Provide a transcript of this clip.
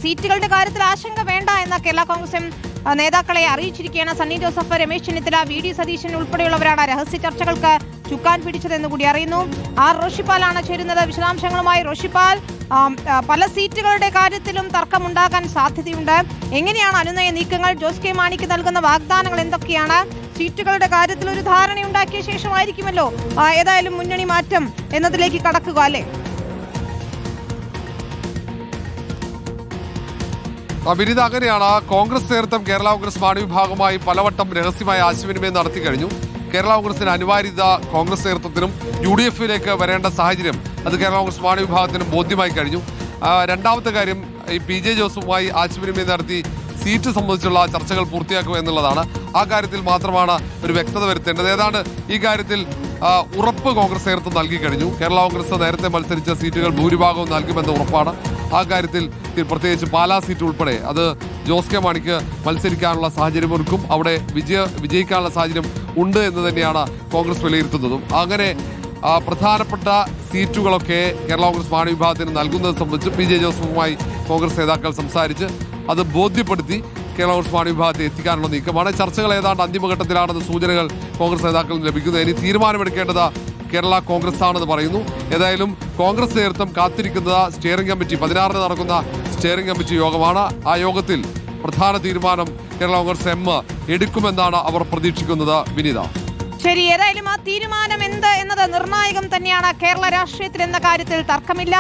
സീറ്റുകളുടെ കാര്യത്തിൽ ആശങ്ക വേണ്ട എന്ന കേരള കോൺഗ്രസ് എം നേതാക്കളെ അറിയിച്ചിരിക്കുകയാണ്. സണ്ണി ജോസഫ്, രമേശ് ചെന്നിത്തല, വി.ഡി. സതീശൻ ഉൾപ്പെടെയുള്ളവരാണ് രഹസ്യ ചർച്ചകൾക്ക് ചുക്കാൻ പിടിച്ചതെന്ന് കൂടി അറിയുന്നു. ആർ റോഷിപ്പാലാണ് ചേരുന്നത്. വിശദാംശങ്ങളുമായി റോഷിപ്പാൽ, പല സീറ്റുകളുടെ കാര്യത്തിലും തർക്കമുണ്ടാകാൻ സാധ്യതയുണ്ട്. എങ്ങനെയാണ് അനുനയ നീക്കങ്ങൾ? ജോസ് കെ മാണിക്ക് നൽകുന്ന വാഗ്ദാനങ്ങൾ എന്തൊക്കെയാണ്? സീറ്റുകളുടെ കാര്യത്തിൽ ഒരു ധാരണയുണ്ടാക്കിയ ശേഷമായിരിക്കുമല്ലോ ഏതായാലും മുന്നണി മാറ്റം എന്നതിലേക്ക് കടക്കുക, അല്ലേ? വിനീത, അങ്ങനെയാണ്. കോൺഗ്രസ് നേതൃത്വം കേരള കോൺഗ്രസ് മാണി വിഭാഗവുമായി പലവട്ടം രഹസ്യമായ ആശയവിനിമയം നടത്തി കഴിഞ്ഞു. കേരള കോൺഗ്രസിന് അനിവാര്യത കോൺഗ്രസ് നേതൃത്വത്തിനും UDF-ലേക്ക് വരേണ്ട സാഹചര്യം അത് കേരള കോൺഗ്രസ് മാണി വിഭാഗത്തിനും ബോധ്യമായി കഴിഞ്ഞു. രണ്ടാമത്തെ കാര്യം, ഈ PJ ജോസഫുമായി ആശയവിനിമയം നടത്തി സീറ്റ് സംബന്ധിച്ചുള്ള ചർച്ചകൾ പൂർത്തിയാക്കുക എന്നുള്ളതാണ്. ആ കാര്യത്തിൽ മാത്രമാണ് ഒരു വ്യക്തത വരുത്തേണ്ടത്. ഏതാണ്ട് ഈ കാര്യത്തിൽ ഉറപ്പ് കോൺഗ്രസ് നേതൃത്വം നൽകി കഴിഞ്ഞു. കേരള കോൺഗ്രസ് നേരത്തെ മത്സരിച്ച സീറ്റുകൾ ഭൂരിഭാഗവും നൽകുമെന്ന ഉറപ്പാണ്. ആ കാര്യത്തിൽ പ്രത്യേകിച്ച് പാലാ സീറ്റ് ഉൾപ്പെടെ അത് ജോസ് കെ മാണിക്ക് മത്സരിക്കാനുള്ള സാഹചര്യമൊരുക്കും. അവിടെ വിജയിക്കാനുള്ള സാഹചര്യം ഉണ്ട് എന്ന് തന്നെയാണ് കോൺഗ്രസ് വിലയിരുത്തുന്നതും. അങ്ങനെ പ്രധാനപ്പെട്ട സീറ്റുകളൊക്കെ കേരള കോൺഗ്രസ് മാണി വിഭാഗത്തിന് നൽകുന്നത് സംബന്ധിച്ച് PJ ജോസഫുമായി കോൺഗ്രസ് നേതാക്കൾ സംസാരിച്ച് അത് ബോധ്യപ്പെടുത്തി കേരള കോൺഗ്രസ് മാണി വിഭാഗത്തെ എത്തിക്കാനുള്ള നീക്കമാണ്. ചർച്ചകൾ ഏതാണ്ട് അന്തിമഘട്ടത്തിലാണെന്ന് സൂചനകൾ കോൺഗ്രസ് നേതാക്കളിൽ ലഭിക്കുന്നത്. ഇനി തീരുമാനമെടുക്കേണ്ടത് കേരള കോൺഗ്രസ് ആണെന്ന് പറയുന്നു. ഏതായാലും കോൺഗ്രസ് നേതൃത്വം കാത്തിരിക്കുന്നത് സ്റ്റിയറിംഗ് കമ്മിറ്റി 16-ന് നടക്കുന്ന സ്റ്റിയറിംഗ് കമ്മിറ്റി യോഗമാണ്. ആ യോഗത്തിൽ പ്രധാന തീരുമാനം കേരള കോൺഗ്രസ് എം എടുക്കുമെന്നാണ് അവർ പ്രതീക്ഷിക്കുന്നത്. വിനീത, ശരി, ഏതായാലും ആ തീരുമാനം എന്ത് എന്നത് നിർണായകം തന്നെയാണ് കേരള രാഷ്ട്രീയത്തിൽ എന്ന കാര്യത്തിൽ തർക്കമില്ല.